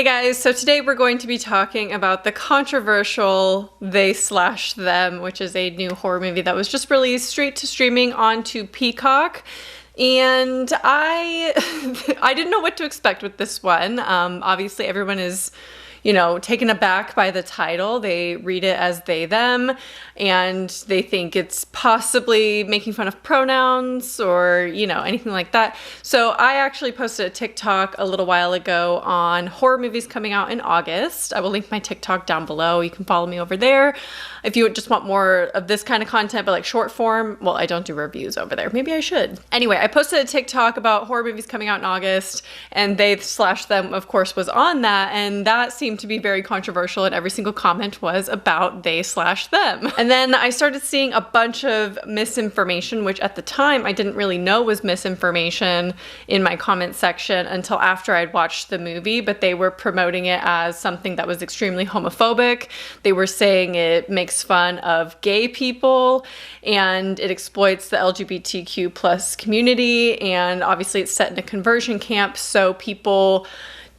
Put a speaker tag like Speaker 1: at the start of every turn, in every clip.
Speaker 1: Hey guys, so today we're going to be talking about the controversial They/Them, which is a new horror movie that was just released straight to streaming onto Peacock. And I didn't know what to expect with this one. Obviously everyone is, taken aback by the title. They read it as they, them, and they think it's possibly making fun of pronouns or, anything like that. So I actually posted a TikTok a little while ago on horror movies coming out in August. I will link my TikTok down below. You can follow me over there if you just want more of this kind of content, but like short form. Well, I don't do reviews over there. Maybe I should. Anyway, I posted a TikTok about horror movies coming out in August, and They/Them, of course, was on that, and that seemed to be very controversial, and every single comment was about They/Them. And then I started seeing a bunch of misinformation, which at the time I didn't really know was misinformation in my comment section until after I'd watched the movie, but they were promoting it as something that was extremely homophobic. They were saying it makes fun of gay people and it exploits the LGBTQ plus community, and obviously it's set in a conversion camp, so people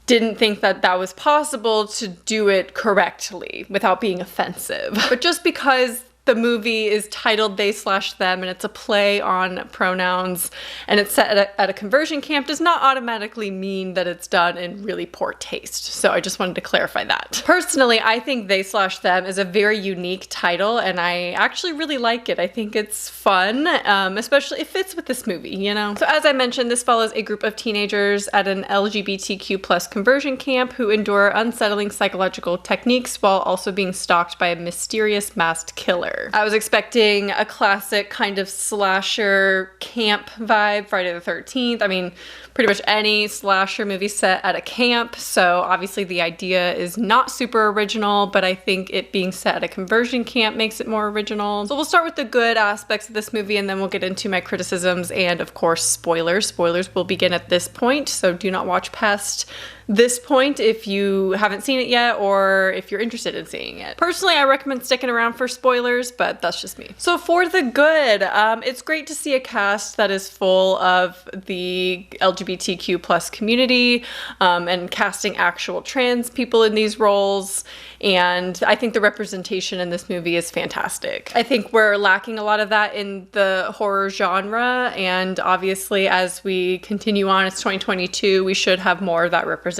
Speaker 1: didn't think that that was possible to do it correctly without being offensive. But just because the movie is titled They/Them and it's a play on pronouns and it's set at a conversion camp does not automatically mean that it's done in really poor taste. So I just wanted to clarify that. Personally, I think They/Them is a very unique title and I actually really like it. I think it's fun, especially it fits with this movie, So as I mentioned, this follows a group of teenagers at an LGBTQ plus conversion camp who endure unsettling psychological techniques while also being stalked by a mysterious masked killer. I was expecting a classic kind of slasher camp vibe, Friday the 13th. I mean, pretty much any slasher movie set at a camp, so obviously the idea is not super original, but I think it being set at a conversion camp makes it more original. So we'll start with the good aspects of this movie and then we'll get into my criticisms and of course spoilers. Spoilers will begin at this point, so do not watch past this point if you haven't seen it yet or if you're interested in seeing it. Personally, I recommend sticking around for spoilers, but that's just me. So for the good, it's great to see a cast that is full of the LGBTQ plus community and casting actual trans people in these roles. And I think the representation in this movie is fantastic. I think we're lacking a lot of that in the horror genre, and obviously as we continue on, it's 2022, we should have more of that representation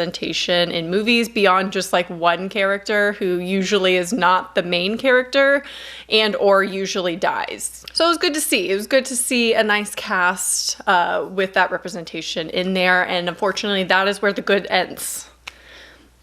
Speaker 1: in movies beyond just like one character who usually is not the main character and or usually dies. So it was good to see. It was good to see a nice cast with that representation in there, and unfortunately that is where the good ends.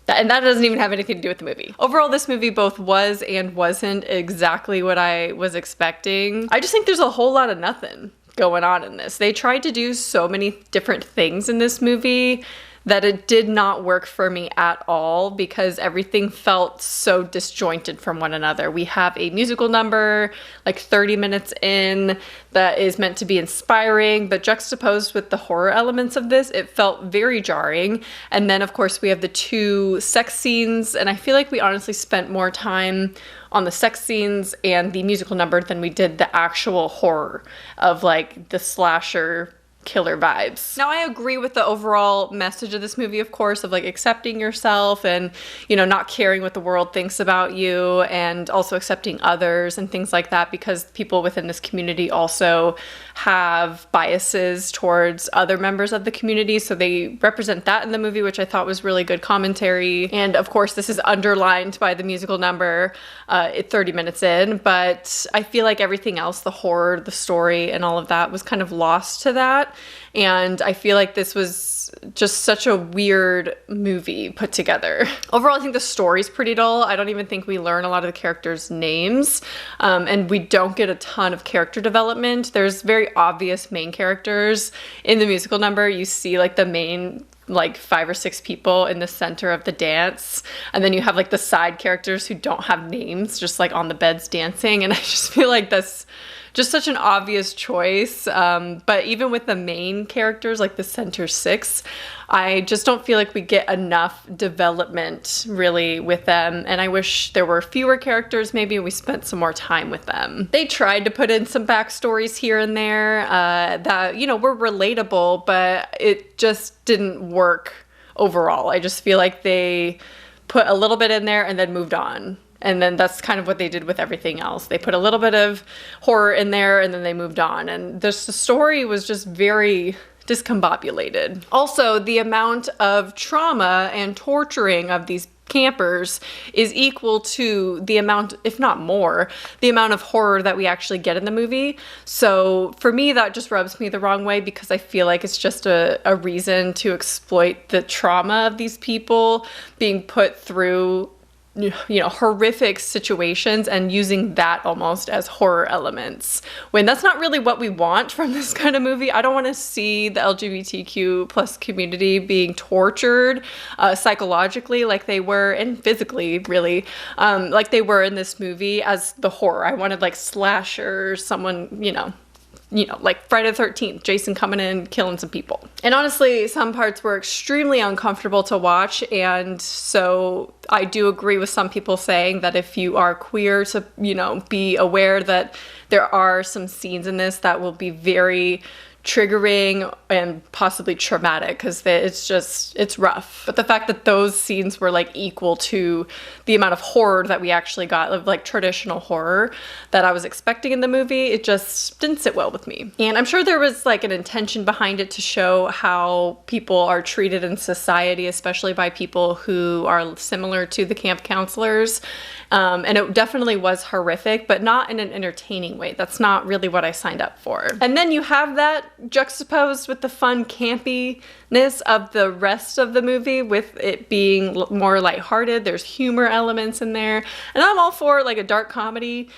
Speaker 1: And that doesn't even have anything to do with the movie. Overall, this movie both was and wasn't exactly what I was expecting. I just think there's a whole lot of nothing going on in this. They tried to do so many different things in this movie that it did not work for me at all because everything felt so disjointed from one another. We have a musical number like 30 minutes in that is meant to be inspiring, but juxtaposed with the horror elements of this, it felt very jarring. And then of course we have the two sex scenes, and I feel like we honestly spent more time on the sex scenes and the musical number than we did the actual horror of like the slasher killer vibes. Now I agree with the overall message of this movie, of course, of like accepting yourself and, not caring what the world thinks about you, and also accepting others and things like that, because people within this community also have biases towards other members of the community. So they represent that in the movie, which I thought was really good commentary. And of course, this is underlined by the musical number at 30 minutes in, but I feel like everything else, the horror, the story, and all of that was kind of lost to that. And I feel like this was just such a weird movie put together. Overall, I think the story's pretty dull. I don't even think we learn a lot of the characters' names, and we don't get a ton of character development. There's very obvious main characters in the musical number. You see like the main like 5 or 6 people in the center of the dance, and then you have like the side characters who don't have names, just like on the beds dancing, and I just feel like that's just such an obvious choice. But even with the main characters, like the center 6, I just don't feel like we get enough development really with them, and I wish there were fewer characters. Maybe we spent some more time with them. They tried to put in some backstories here and there that, were relatable, but it just didn't work overall. I just feel like they put a little bit in there and then moved on. And then that's kind of what they did with everything else. They put a little bit of horror in there and then they moved on. And the story was just very discombobulated. Also, the amount of trauma and torturing of these campers is equal to the amount, if not more, the amount of horror that we actually get in the movie. So for me, that just rubs me the wrong way because I feel like it's just a reason to exploit the trauma of these people being put through, you know, horrific situations and using that almost as horror elements, when that's not really what we want from this kind of movie. I don't want to see the LGBTQ plus community being tortured psychologically like they were, and physically really, like they were in this movie as the horror. I wanted like slasher, someone, you know, like Friday the 13th, Jason coming in, killing some people. And honestly, some parts were extremely uncomfortable to watch. And so I do agree with some people saying that if you are queer, to, you know, be aware that there are some scenes in this that will be very triggering and possibly traumatic, because it's rough. But the fact that those scenes were like equal to the amount of horror that we actually got, of like traditional horror that I was expecting in the movie, it just didn't sit well with me. And I'm sure there was like an intention behind it to show how people are treated in society, especially by people who are similar to the camp counselors. And it definitely was horrific, but not in an entertaining way. That's not really what I signed up for. And then you have that juxtaposed with the fun campiness of the rest of the movie, with it being more lighthearted. There's humor elements in there. And I'm all for like a dark comedy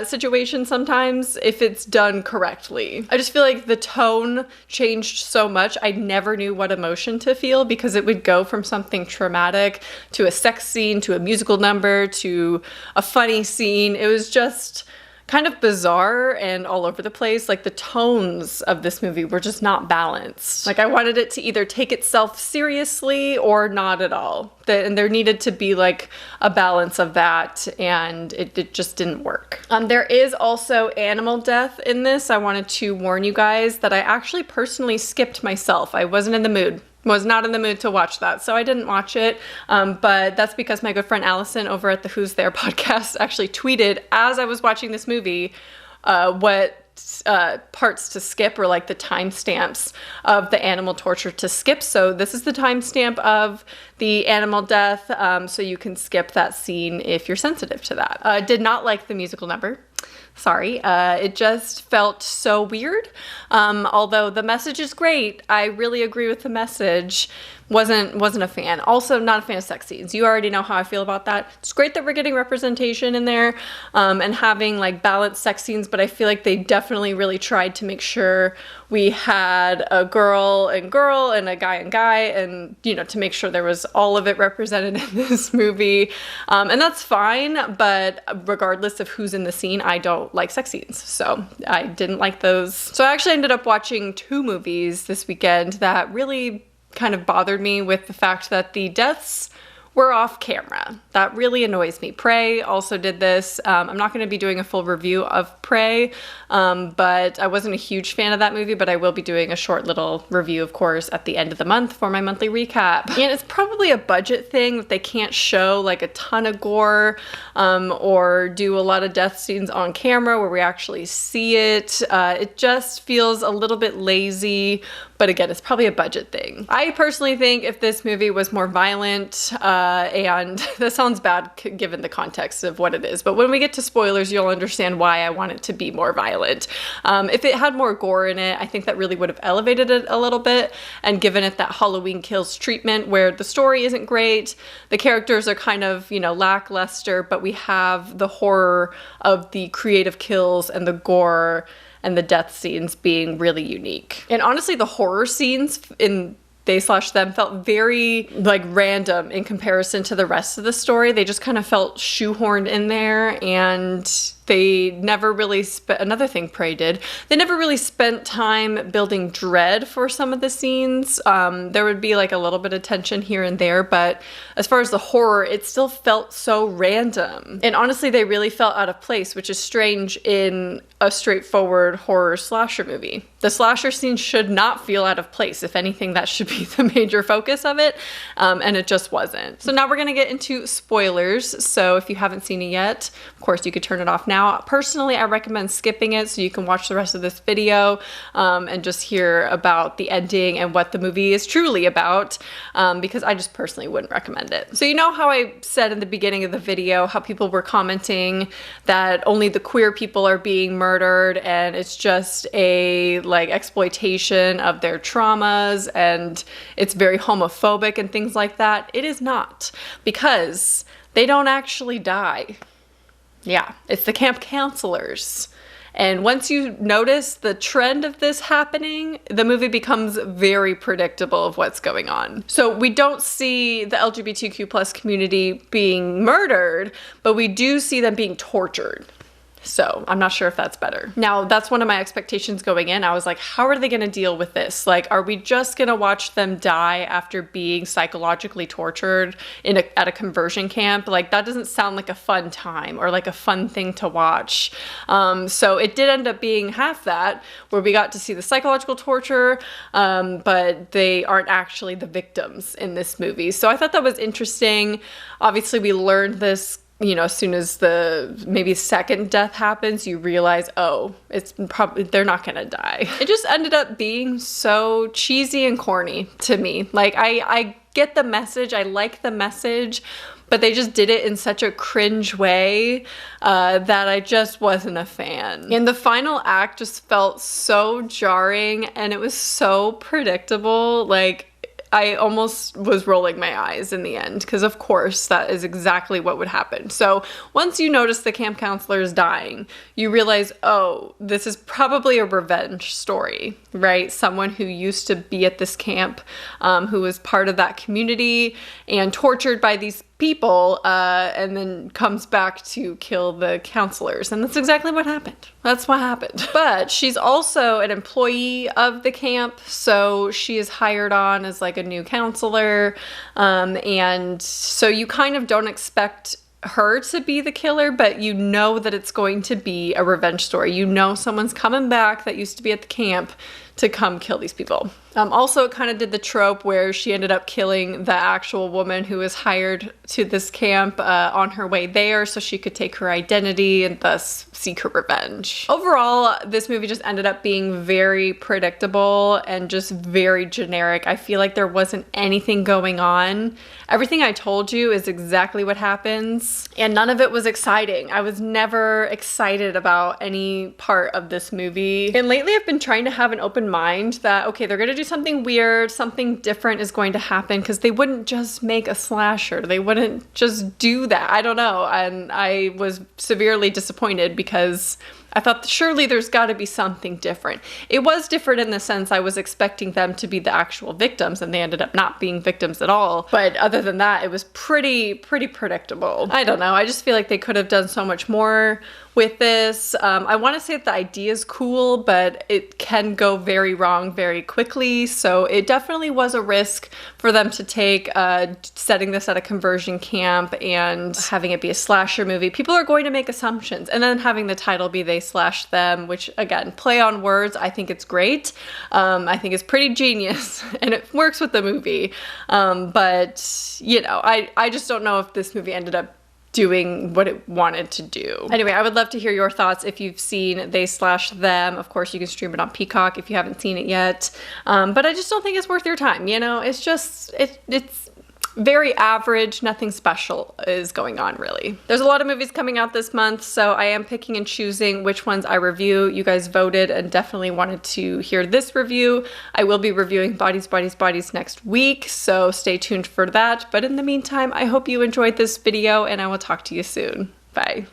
Speaker 1: situation sometimes if it's done correctly. I just feel like the tone changed so much. I never knew what emotion to feel, because it would go from something traumatic to a sex scene to a musical number to a funny scene. It was just kind of bizarre and all over the place. Like the tones of this movie were just not balanced. Like I wanted it to either take itself seriously or not at all. And there needed to be like a balance of that, and it just didn't work. There is also animal death in this. I wanted to warn you guys that I actually personally skipped myself. I wasn't in the mood. Was not in the mood to watch that, so I didn't watch it, but that's because my good friend Allison over at the Who's There podcast actually tweeted as I was watching this movie what parts to skip, or like the timestamps of the animal torture to skip. So this is the timestamp of the animal death, so you can skip that scene if you're sensitive to that. Did not like the musical number. Sorry, it just felt so weird. Although the message is great, I really agree with the message. Wasn't a fan. Also, not a fan of sex scenes. You already know how I feel about that. It's great that we're getting representation in there and having like balanced sex scenes, but I feel like they definitely really tried to make sure we had a girl and a guy and guy, and you know, to make sure there was all of it represented in this movie. And that's fine, but regardless of who's in the scene, I don't like sex scenes, so I didn't like those. So I actually ended up watching 2 movies this weekend that really kind of bothered me, with the fact that the deaths were off camera. That really annoys me. Prey also did this. I'm not going to be doing a full review of Prey, but I wasn't a huge fan of that movie, but I will be doing a short little review, of course, at the end of the month for my monthly recap. And it's probably a budget thing that they can't show like a ton of gore or do a lot of death scenes on camera where we actually see it. It just feels a little bit lazy, but again, it's probably a budget thing. I personally think if this movie was more violent, and that sounds bad given the context of what it is, but when we get to spoilers, you'll understand why I want it to be more violent. If it had more gore in it, I think that really would have elevated it a little bit and given it that Halloween Kills treatment, where the story isn't great, the characters are kind of, you know, lackluster, but we have the horror of the creative kills and the gore and the death scenes being really unique. And honestly, the horror scenes in They/Them felt very like random in comparison to the rest of the story. They just kind of felt shoehorned in there, and they never really spent, another thing Prey did, they never really spent time building dread for some of the scenes. There would be like a little bit of tension here and there, but as far as the horror, it still felt so random. And honestly, they really felt out of place, which is strange in a straightforward horror slasher movie. The slasher scene should not feel out of place. If anything, that should be the major focus of it, and it just wasn't. So now we're gonna get into spoilers. So if you haven't seen it yet, of course you could turn it off now. Personally, I recommend skipping it so you can watch the rest of this video and just hear about the ending and what the movie is truly about, because I just personally wouldn't recommend it. So you know how I said in the beginning of the video how people were commenting that only the queer people are being murdered and it's just a like exploitation of their traumas and it's very homophobic and things like that. It is not, because they don't actually die. Yeah, it's the camp counselors. And once you notice the trend of this happening, the movie becomes very predictable of what's going on. So we don't see the LGBTQ plus community being murdered, but we do see them being tortured. So I'm not sure if that's better. Now, that's one of my expectations going in. I was like, how are they gonna deal with this? Like, are we just gonna watch them die after being psychologically tortured at a conversion camp? Like, that doesn't sound like a fun time or like a fun thing to watch. So it did end up being half that, where we got to see the psychological torture, but they aren't actually the victims in this movie. So I thought that was interesting. Obviously, we learned this, you know, as soon as the maybe second death happens, you realize, oh, it's probably, they're not gonna die. It just ended up being so cheesy and corny to me. Like, I get the message, I like the message, but they just did it in such a cringe way that I just wasn't a fan. And the final act just felt so jarring and it was so predictable. Like, I almost was rolling my eyes in the end, because of course that is exactly what would happen. So once you notice the camp counselor is dying, you realize, oh, this is probably a revenge story, right? Someone who used to be at this camp, who was part of that community and tortured by these people, and then comes back to kill the counselors. And that's exactly what happened. That's what happened. But she's also an employee of the camp, so she is hired on as like a new counselor, and so you kind of don't expect her to be the killer, but you know that it's going to be a revenge story. You know someone's coming back that used to be at the camp to come kill these people. Also, it kind of did the trope where she ended up killing the actual woman who was hired to this camp on her way there so she could take her identity and thus seek her revenge. Overall, this movie just ended up being very predictable and just very generic. I feel like there wasn't anything going on. Everything I told you is exactly what happens, and none of it was exciting. I was never excited about any part of this movie. And lately I've been trying to have an open mind that, okay, they're gonna do something weird, something different is going to happen, because they wouldn't just make a slasher. They wouldn't just do that. I don't know. And I was severely disappointed because I thought surely there's got to be something different. It was different in the sense I was expecting them to be the actual victims, and they ended up not being victims at all. But other than that, it was pretty predictable. I don't know. I just feel like they could have done so much more with this. I want to say that the idea is cool, but it can go very wrong very quickly. So it definitely was a risk for them to take, setting this at a conversion camp and having it be a slasher movie. People are going to make assumptions, and then having the title be They Slash Them, which again, play on words. I think it's great. I think it's pretty genius and it works with the movie. But you know, I just don't know if this movie ended up doing what it wanted to do. Anyway, I would love to hear your thoughts if you've seen They Slash Them. Of course, you can stream it on Peacock if you haven't seen it yet. But I just don't think it's worth your time. You know, it's just, it's very average, nothing special is going on really. There's a lot of movies coming out this month, so I am picking and choosing which ones I review. You guys voted and definitely wanted to hear this review. I will be reviewing Bodies, Bodies, Bodies next week, so stay tuned for that. But in the meantime, I hope you enjoyed this video and I will talk to you soon. Bye.